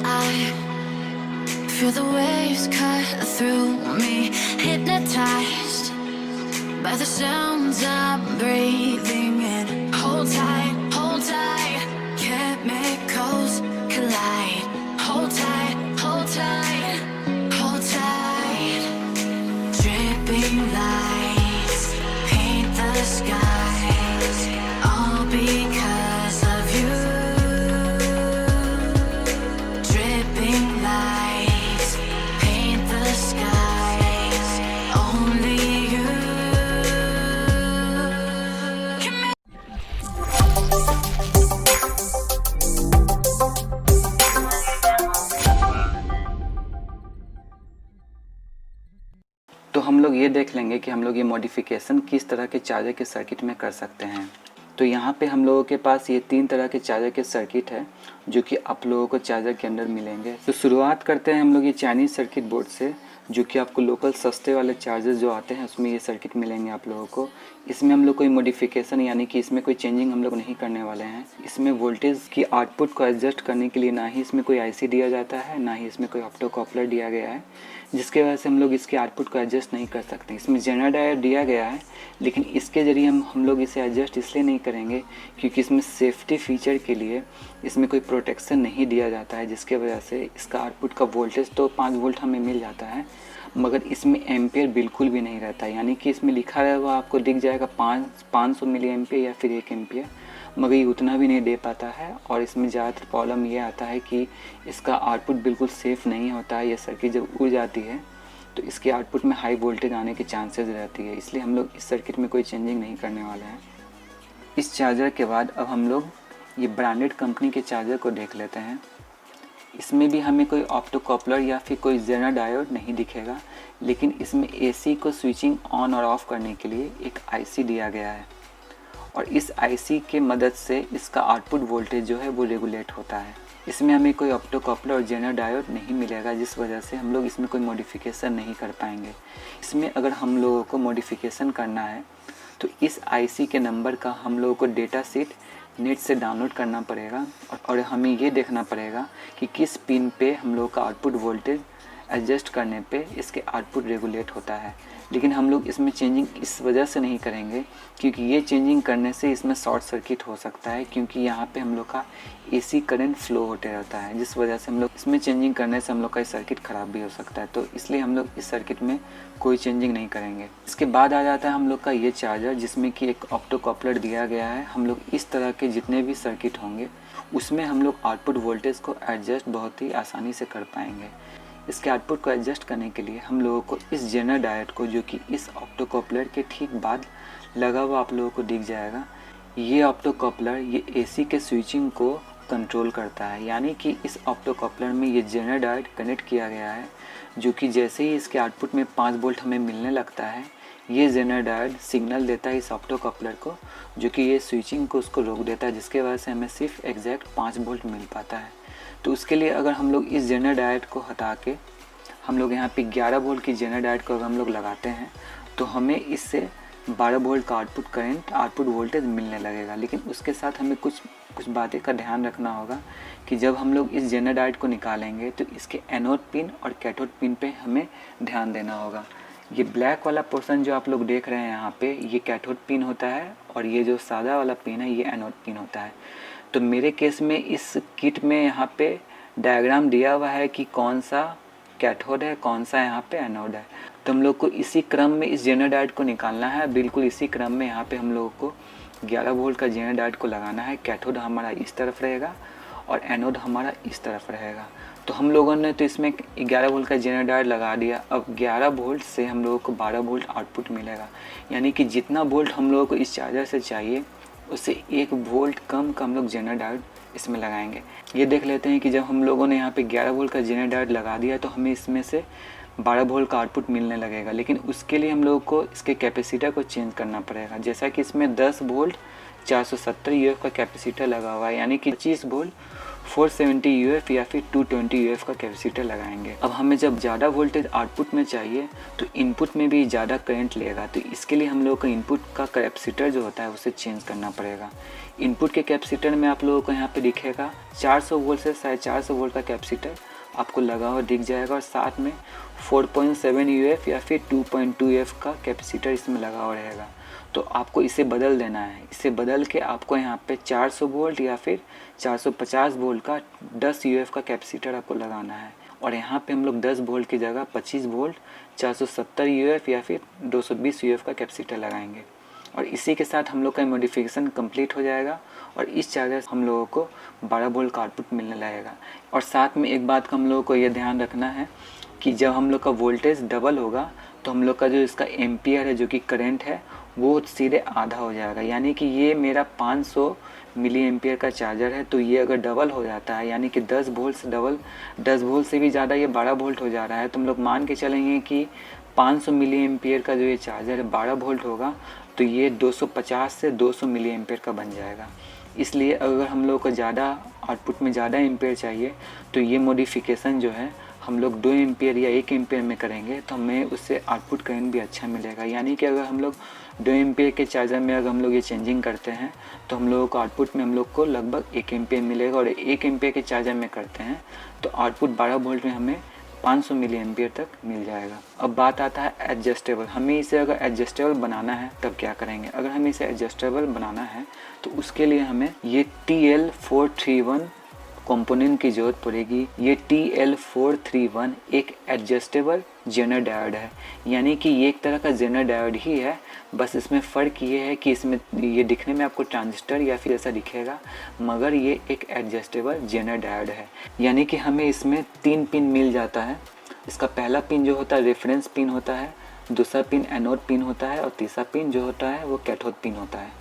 I feel the waves cut through me, hypnotized by the sounds I'm breathing in. Hold tight, chemicals collide. Hold tight, hold tight, hold tight. Dripping lights paint the skies, all because of you. Dripping lights paint the skies, only you. तो हम लोग ये देख लेंगे कि हम लोग ये मॉडिफिकेशन किस तरह के चार्जर के सर्किट में कर सकते हैं। तो यहाँ पे हम लोगों के पास ये 3 तरह के चार्जर के सर्किट है जो कि आप लोगों को चार्जर के अंदर मिलेंगे। तो शुरुआत करते हैं हम लोग ये चाइनीज़ सर्किट बोर्ड से, जो कि आपको लोकल सस्ते वाले चार्जर जो आते हैं उसमें ये सर्किट मिलेंगे आप लोगों को। इसमें हम लोग कोई मॉडिफिकेशन यानी कि इसमें कोई चेंजिंग हम लोग नहीं करने वाले हैं। इसमें वोल्टेज की आउटपुट को एडजस्ट करने के लिए ना ही इसमें कोई आईसी दिया जाता है, ना ही इसमें कोई ऑप्टो कपलर दिया गया है, जिसके वजह से हम लोग इसके आउटपुट को एडजस्ट नहीं कर सकते। इसमें जेनर डायोड दिया गया है, लेकिन इसके ज़रिए हम लोग इसे एडजस्ट इसलिए नहीं करेंगे क्योंकि इसमें सेफ्टी फीचर के लिए इसमें कोई प्रोटेक्शन नहीं दिया जाता है, जिसके वजह से इसका आउटपुट का वोल्टेज तो 5 वोल्ट हमें मिल जाता है, मगर इसमें एम्पियर बिल्कुल भी नहीं रहता है। यानी कि इसमें लिखा रहेगा आपको दिख जाएगा 500 मिली एम्पियर या फिर 1 एम्पियर, मगर ये उतना भी नहीं दे पाता है। और इसमें ज़्यादातर प्रॉब्लम ये आता है कि इसका आउटपुट बिल्कुल सेफ़ नहीं होता है। ये सर्किट जब उड़ जाती है तो इसके आउटपुट में हाई वोल्टेज आने की चांसेस रहती है, इसलिए हम लोग इस सर्किट में कोई चेंजिंग नहीं करने वाले हैं। इस चार्जर के बाद अब हम लोग ये ब्रांडेड कंपनी के चार्जर को देख लेते हैं। इसमें भी हमें कोई ऑप्टो कपलर या फिर कोई जेनर डायोड नहीं दिखेगा, लेकिन इसमें एसी को स्विचिंग ऑन और ऑफ करने के लिए एक आईसी दिया गया है, और इस आईसी के मदद से इसका आउटपुट वोल्टेज जो है वो रेगुलेट होता है। इसमें हमें कोई ऑप्टो कपलर और जेनर डायोड नहीं मिलेगा, जिस वजह से हम लोग इसमें कोई मॉडिफिकेशन नहीं कर पाएंगे। इसमें अगर हम लोगों को मॉडिफिकेशन करना है तो इस आईसी के नंबर का हम लोगों को डेटा शीट नेट से डाउनलोड करना पड़ेगा, और हमें ये देखना पड़ेगा कि किस पिन पे हम लोग का आउटपुट वोल्टेज एडजस्ट करने पे इसके आउटपुट रेगुलेट होता है। लेकिन हम लोग इसमें चेंजिंग इस वजह से नहीं करेंगे क्योंकि ये चेंजिंग करने से इसमें शॉर्ट सर्किट हो सकता है, क्योंकि यहाँ पे हम लोग का एसी करंट फ्लो होते रहता है, जिस वजह से हम लोग इसमें चेंजिंग करने से हम लोग का सर्किट ख़राब भी हो सकता है। तो इसलिए हम लोग इस सर्किट में कोई चेंजिंग नहीं करेंगे। इसके बाद आ जाता है हम लोग का ये चार्जर, जिसमें कि एक ऑप्टो कपलर दिया गया है। हम लोग इस तरह के जितने भी सर्किट होंगे उसमें हम लोग आउटपुट वोल्टेज को एडजस्ट बहुत ही आसानी से कर पाएंगे। इसके आउटपुट को एडजस्ट करने के लिए हम लोगों को इस जेनर डायोड को, जो कि इस ऑप्टो कपलर के ठीक बाद लगा हुआ आप लोगों को दिख जाएगा, ये ऑप्टो कपलर ये एसी के स्विचिंग को कंट्रोल करता है। यानी कि इस ऑप्टो कपलर में ये जेनर डायोड कनेक्ट किया गया है, जो कि जैसे ही इसके आउटपुट में 5 वोल्ट हमें मिलने लगता है, ये जेनर डायोड सिग्नल देता है इस ऑप्टो कपलर को, जो कि ये स्विचिंग को उसको रोक देता है, जिसके वजह से हमें सिर्फ एग्जैक्ट 5 वोल्ट मिल पाता है। तो उसके लिए अगर हम लोग इस जेनर डायोड को हटा के हम लोग यहाँ पे 11 वोल्ट की जेनर डायोड को अगर हम लोग लगाते हैं तो हमें इससे 12 वोल्ट का आउटपुट वोल्टेज मिलने लगेगा। लेकिन उसके साथ हमें कुछ बातें का ध्यान रखना होगा कि जब हम लोग इस जेनर डायोड को निकालेंगे तो इसके एनोड पिन और कैथोड पिन पे हमें ध्यान देना होगा। ये ब्लैक वाला पोर्शन जो आप लोग देख रहे हैं यहाँ पे, ये कैथोड पिन होता है, और ये जो सादा वाला पिन है ये एनोड पिन होता है। तो मेरे केस में इस किट में यहाँ पे डायग्राम दिया हुआ है कि कौन सा कैथोड है, कौन सा यहाँ पे एनोड है। तो हम लोग को इसी क्रम में इस जेनर डायोड को निकालना है। बिल्कुल इसी क्रम में यहाँ पे हम लोगों को 11 वोल्ट का जेनर डायोड को लगाना है। कैथोड हमारा इस तरफ रहेगा और एनोड हमारा इस तरफ रहेगा। तो हम लोगों ने तो इसमें 11 वोल्ट का जेनर डायोड लगा दिया। अब 11 वोल्ट से हम लोगों को 12 वोल्ट आउटपुट मिलेगा, यानी कि जितना वोल्ट हम लोगों को इस चार्जर से चाहिए उससे 1 वोल्ट कम का हम लोग जेनर डायोड इसमें लगाएंगे। ये देख लेते हैं कि जब हम लोगों ने यहाँ पे 11 वोल्ट का जेनर डायोड लगा दिया तो हमें इसमें से 12 वोल्ट का आउटपुट मिलने लगेगा। लेकिन उसके लिए हम लोगों को इसके कैपेसिटर को चेंज करना पड़ेगा। जैसा कि इसमें 10 वोल्ट 470 यूएफ का कैपेसिटर लगा हुआ है, यानी कि 25 वोल्ट 470 UF या फिर 220 UF का कैपेसिटर लगाएंगे। अब हमें जब ज़्यादा वोल्टेज आउटपुट में चाहिए तो इनपुट में भी ज़्यादा करंट लेगा, तो इसके लिए हम लोग को इनपुट का कैपेसिटर जो होता है उसे चेंज करना पड़ेगा। इनपुट के कैपेसिटर में आप लोगों को यहाँ पे दिखेगा 400 वोल्ट से 450 वोल्ट का कैपेसिटर आपको लगा हुआ दिख जाएगा, और साथ में 4.7 UF या फिर 2.2 UF का कैपेसिटर इसमें लगा हुआ रहेगा। तो आपको इसे बदल देना है। इसे बदल के आपको यहाँ पे 400 वोल्ट या फिर 450 वोल्ट का 10 UF का कैपेसिटर आपको लगाना है, और यहाँ पे हम लोग 10 वोल्ट की जगह 25 वोल्ट 470 UF या फिर 220 UF का कैपेसिटर लगाएंगे। और इसी के साथ हम लोग का मॉडिफिकेशन कंप्लीट हो जाएगा, और इस चार्जर हम लोगों को 12 वोल्ट का आउटपुट मिलने लगेगा। और साथ में एक बात का हम लोगों को ये ध्यान रखना है कि जब हम लोग का वोल्टेज डबल होगा तो हम लोग का जो इसका एम्पियर है, जो कि करंट है, वो सीधे आधा हो जाएगा। यानी कि ये मेरा 500 मिली एम्पियर का चार्जर है, तो ये अगर डबल हो जाता है यानी कि 10 वोल्ट से डबल 10 वोल्ट से भी ज़्यादा ये 12 वोल्ट हो जा रहा है, तो हम लोग मान के चलेंगे कि 500 मिली एम्पियर का जो ये चार्जर है 12 वोल्ट होगा, तो ये 250 से 200 मिली एम्पियर का बन जाएगा। इसलिए अगर हम लोग को ज़्यादा आउटपुट में ज़्यादा एम्पियर चाहिए तो ये मॉडिफिकेशन जो है हम लोग 2 एम्पियर या 1 एम्पियर में करेंगे, तो हमें उससे आउटपुट करंट भी अच्छा मिलेगा। यानी कि अगर हम लोग 2 एम्पियर के चार्जर में अगर हम लोग ये चेंजिंग करते हैं तो हम लोगों को आउटपुट में हम लोग को लगभग 1 एम्पियर मिलेगा, और 1 एम्पियर के चार्जर में करते हैं तो आउटपुट 12 वोल्ट में हमें 500 मिली एम्पियर तक मिल जाएगा। अब बात आता है एडजस्टेबल। हमें इसे अगर एडजस्टेबल बनाना है तब क्या करेंगे। अगर हमें इसे एडजस्टेबल बनाना है तो उसके लिए हमें ये TL431 कंपोनेंट की ज़रूरत पड़ेगी। ये TL431 एक एडजस्टेबल जेनर डायोड है, यानी कि ये एक तरह का जेनर डायोड ही है, बस इसमें फ़र्क ये है कि इसमें ये दिखने में आपको ट्रांजिस्टर या फिर ऐसा दिखेगा, मगर ये एक एडजस्टेबल जेनर डायोड है। यानी कि हमें इसमें 3 पिन मिल जाता है। इसका पहला पिन जो होता है रेफरेंस पिन होता है, दूसरा पिन एनोड पिन होता है, और तीसरा पिन जो होता है वो कैथोड पिन होता है।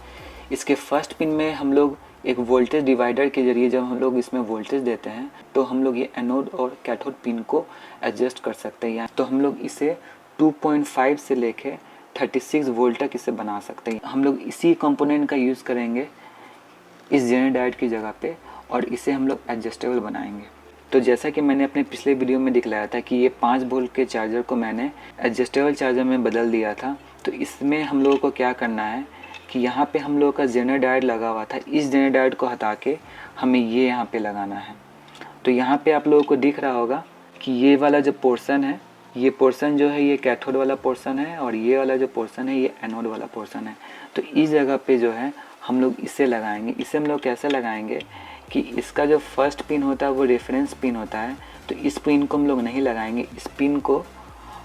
इसके फर्स्ट पिन में हम लोग एक वोल्टेज डिवाइडर के ज़रिए जब हम लोग इसमें वोल्टेज देते हैं तो हम लोग ये एनोड और कैथोड पिन को एडजस्ट कर सकते हैं। तो हम लोग इसे 2.5 से लेके 36 वोल्ट तक इसे बना सकते हैं। हम लोग इसी कंपोनेंट का यूज़ करेंगे इस जेनर डायोड की जगह पे, और इसे हम लोग एडजस्टेबल बनाएंगे। तो जैसा कि मैंने अपने पिछले वीडियो में दिखलाया था कि ये 5 वोल्ट के चार्जर को मैंने एडजस्टेबल चार्जर में बदल दिया था, तो इसमें हम लोगों को क्या करना है कि यहाँ पे हम लोगों का जेनर डायोड लगा हुआ था, इस जेनर डायोड को हटा के हमें ये यहाँ पे लगाना है। तो यहाँ पे आप लोगों को दिख रहा होगा कि ये वाला जो पोर्शन है, ये पोर्शन जो है ये कैथोड वाला पोर्शन है, और ये वाला जो पोर्शन है ये एनोड वाला पोर्शन है। तो इस जगह पे जो है हम लोग इसे लगाएंगे। इसे हम लोग कैसे लगाएंगे कि इसका जो फर्स्ट पिन होता है वो रेफरेंस पिन होता है, तो इस पिन को हम लोग नहीं लगाएंगे। इस पिन को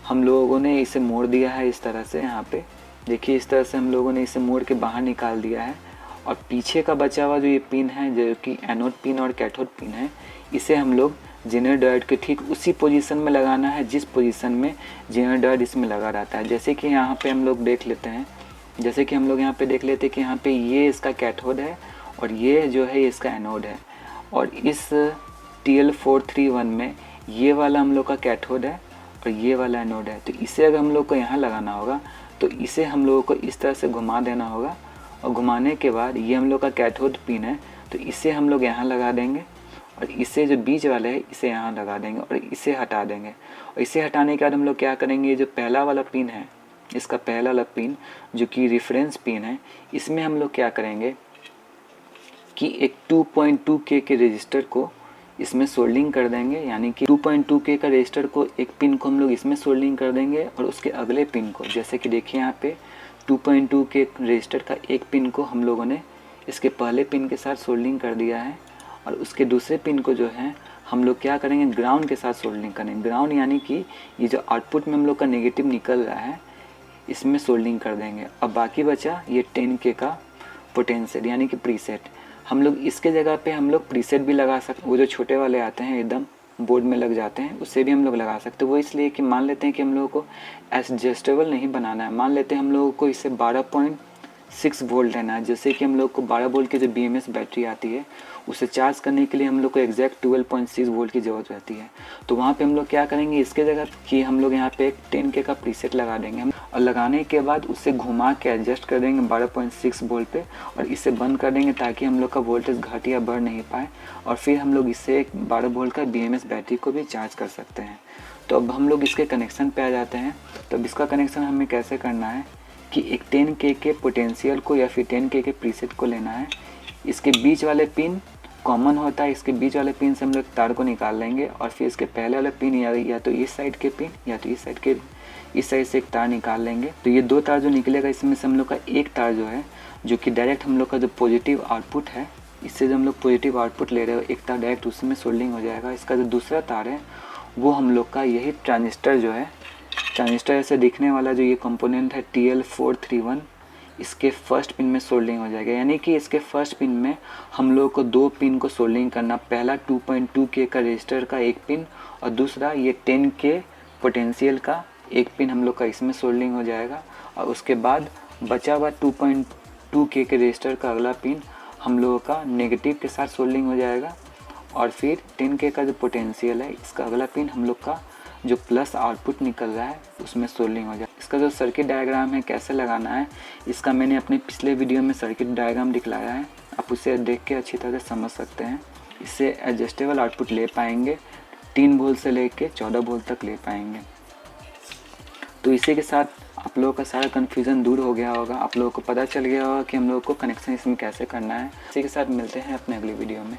हम लोगों ने इसे मोड़ दिया है इस तरह से, यहाँ पे देखिए इस तरह से हम लोगों ने इसे मोड़ के बाहर निकाल दिया है, और पीछे का बचा हुआ जो ये पिन है जो कि एनोड पिन और कैथोड पिन है, इसे हम लोग जेनर डायोड के ठीक उसी पोजीशन में लगाना है जिस पोजीशन में जेनर डायोड इसमें लगा रहता है। जैसे कि यहाँ पे हम लोग देख लेते हैं, जैसे कि हम लोग यहाँ पे देख लेते हैं कि यहाँ पे ये इसका कैथोड है और ये जो है इसका एनोड है, और इस TL431 में ये वाला हम लोग का कैथोड है और ये वाला एनोड है। तो इसे अगर हम लोग को यहाँ लगाना होगा तो इसे हम लोगों को इस तरह से घुमा देना होगा, और घुमाने के बाद ये हम लोग का कैथोड पिन है तो इसे हम लोग यहाँ लगा देंगे, और इसे जो बीच वाले है इसे यहाँ लगा देंगे और इसे हटा देंगे। और इसे हटाने के बाद हम लोग क्या करेंगे, ये जो पहला वाला पिन है, इसका पहला वाला पिन जो कि रेफरेंस पिन है, इसमें हम लोग क्या करेंगे कि एक 2.2K के रजिस्टर को इसमें सोल्डिंग कर देंगे। यानी कि 2.2K का रजिस्टर को एक पिन को हम लोग इसमें सोल्डिंग कर देंगे, और उसके अगले पिन को, जैसे कि देखिए यहाँ पे 2.2K रजिस्टर का एक पिन को हम लोगों ने इसके पहले पिन के साथ सोल्डिंग कर दिया है, और उसके दूसरे पिन को जो है हम लोग क्या करेंगे ग्राउंड के साथ सोल्डिंग करेंगे। ग्राउंड यानी कि ये जो आउटपुट में हम लोग का नेगेटिव निकल रहा है इसमें सोल्डिंग कर देंगे। अब बाकी बचा ये 10K का पोटेंशियल यानी कि प्रीसेट। हम लोग इसके जगह पे हम लोग प्रीसेट भी लगा सकते, वो जो छोटे वाले आते हैं एकदम बोर्ड में लग जाते हैं, उससे भी हम लोग लगा सकते हैं। वो इसलिए कि मान लेते हैं कि हम लोगों को एडजस्टेबल नहीं बनाना है, मान लेते हैं हम लोगों को इसे 6 वोल्ट लेना है। जैसे कि हम लोग को 12 वोल्ट की जो BMS बैटरी आती है उसे चार्ज करने के लिए हम लोग को एग्जैक्ट 12.6 वोल्ट की ज़रूरत रहती है। तो वहाँ पे हम लोग क्या करेंगे, इसके जगह कि हम लोग यहाँ पे एक 10K का प्रीसेट लगा देंगे हम, और लगाने के बाद उसे घुमा के एडजस्ट कर देंगे 12.6 वोल्ट पे, और इसे बंद कर देंगे ताकि हम लोग का वोल्टेज घट या बढ़ नहीं पाए। और फिर हम लोग इससे एक 12 वोल्ट का BMS बैटरी को भी चार्ज कर सकते हैं। तो अब हम लोग इसके कनेक्शन पे आ जाते हैं। तो अब इसका कनेक्शन हमें कैसे करना है कि एक 10K के पोटेंशियल को या फिर 10K के प्रीसेट को लेना है। इसके बीच वाले पिन कॉमन होता है, इसके बीच वाले पिन से हम लोग तार को निकाल लेंगे, और फिर इसके पहले वाले पिन या तो इस साइड के पिन या तो इस साइड से एक तार निकाल लेंगे। तो ये 2 तार जो निकलेगा इसमें से हम लोग का एक तार जो है, जो कि डायरेक्ट हम लोग का जो पॉजिटिव आउटपुट है, इससे जो हम लोग पॉजिटिव आउटपुट ले रहे हो, एक तार डायरेक्ट उसमें सोल्डिंग हो जाएगा। इसका जो दूसरा तार है वो हम लोग का यही ट्रांजिस्टर जो है, ट्रांजिस्टर ऐसे दिखने वाला जो ये कंपोनेंट है TL431, इसके फर्स्ट पिन में सोल्डिंग हो जाएगा। यानी कि इसके फर्स्ट पिन में हम लोग को 2 पिन को सोल्डिंग करना, पहला 2.2K का रजिस्टर का एक पिन, और दूसरा ये 10K पोटेंशियल का एक पिन हम लोग का इसमें सोल्डिंग हो जाएगा। और उसके बाद बचा हुआ 2.2K के रजिस्टर का अगला पिन हम लोगों का नेगेटिव के साथ सोल्डिंग हो जाएगा, और फिर 10K का जो पोटेंशियल है इसका अगला पिन हम लोग का जो प्लस आउटपुट निकल रहा है उसमें सोल्डिंग हो जाए। इसका जो सर्किट डायग्राम है कैसे लगाना है, इसका मैंने अपने पिछले वीडियो में सर्किट डायग्राम दिखलाया है, आप उसे देख के अच्छी तरह से समझ सकते हैं। इससे एडजस्टेबल आउटपुट ले पाएंगे, 3 वोल्ट से लेके 14 वोल्ट तक ले पाएंगे। तो इसी के साथ आप लोगों का सारा कन्फ्यूज़न दूर हो गया होगा, आप लोगों को पता चल गया होगा कि हम लोगों को कनेक्शन इसमें कैसे करना है। इसी के साथ मिलते हैं अपने अगली वीडियो में।